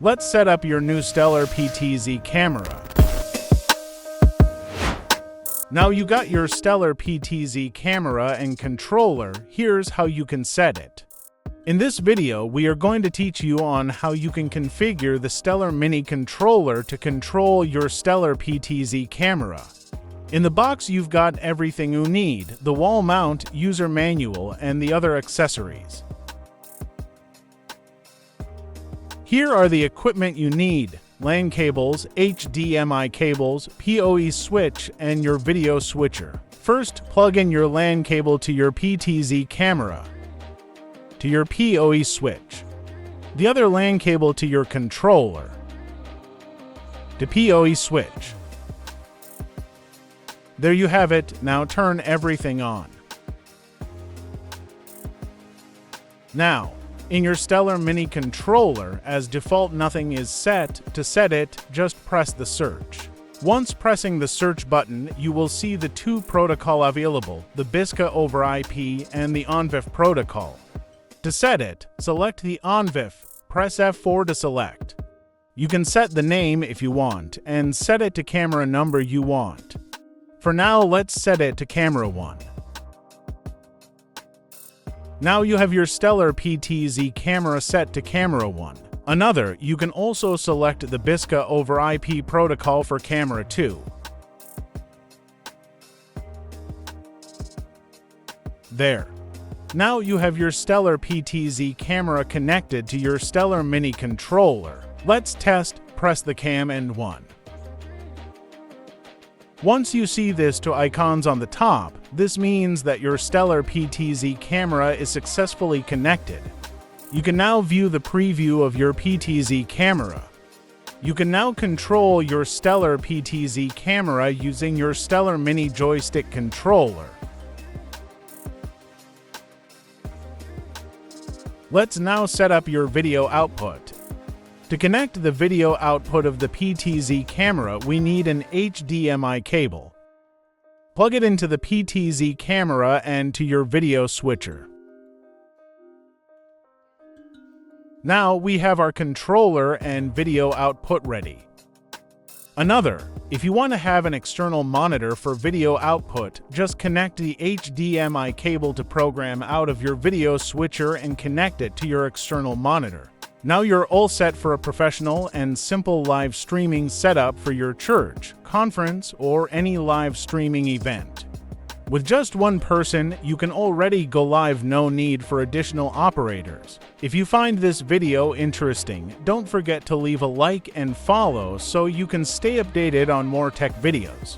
Let's set up your new Stellar PTZ camera. Now you got your Stellar PTZ camera and controller, here's how you can set it. In this video, we are going to teach you on how you can configure the Stellar Mini controller to control your Stellar PTZ camera. In the box you've got everything you need, the wall mount, user manual, and the other accessories. Here are the equipment you need: LAN cables, HDMI cables, PoE switch, and your video switcher. First, plug in your LAN cable to your PTZ camera, to your PoE switch, the other LAN cable to your controller, to PoE switch. There you have it. Now turn everything on. Now, in your Stellar Mini controller, as default nothing is set. To set it, just press the search. Once pressing the search button, you will see the two protocols available, the BSCA over IP and the ONVIF protocol. To set it, select the ONVIF, press F4 to select. You can set the name if you want, and set it to camera number you want. For now, let's set it to camera 1. Now you have your Stellar PTZ camera set to camera 1. Another, you can also select the BSCA over IP protocol for camera 2. There. Now you have your Stellar PTZ camera connected to your Stellar Mini controller. Let's test. Press the cam and 1. Once you see these two icons on the top, this means that your Stellar PTZ camera is successfully connected. You can now view the preview of your PTZ camera. You can now control your Stellar PTZ camera using your Stellar Mini Joystick controller. Let's now set up your video output. To connect the video output of the PTZ camera, we need an HDMI cable. Plug it into the PTZ camera and to your video switcher. Now we have our controller and video output ready. Another, if you want to have an external monitor for video output, just connect the HDMI cable to program out of your video switcher and connect it to your external monitor. Now you're all set for a professional and simple live streaming setup for your church, conference, or any live streaming event. With just one person, you can already go live, no need for additional operators. If you find this video interesting, don't forget to leave a like and follow so you can stay updated on more tech videos.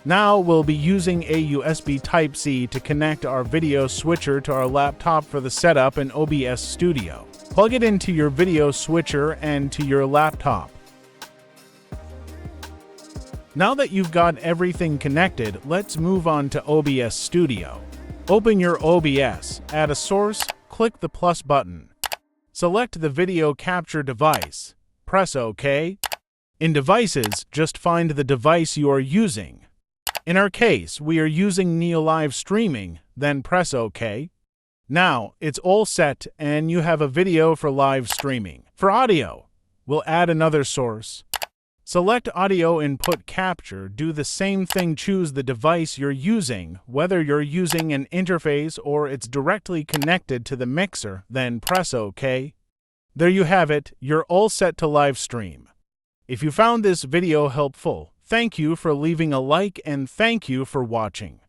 Now we'll be using a USB Type-C to connect our video switcher to our laptop for the setup in OBS Studio. Plug it into your video switcher and to your laptop. Now that you've got everything connected, let's move on to OBS Studio. Open your OBS, add a source, click the plus button. Select the video capture device. Press OK. In Devices, just find the device you are using. In our case, we are using Neo Live Streaming, then press OK. Now, it's all set and you have a video for live streaming. For audio, we'll add another source. Select Audio Input Capture. Do the same thing, choose the device you're using, whether you're using an interface or it's directly connected to the mixer, then press OK. There you have it, you're all set to live stream. If you found this video helpful, thank you for leaving a like and thank you for watching.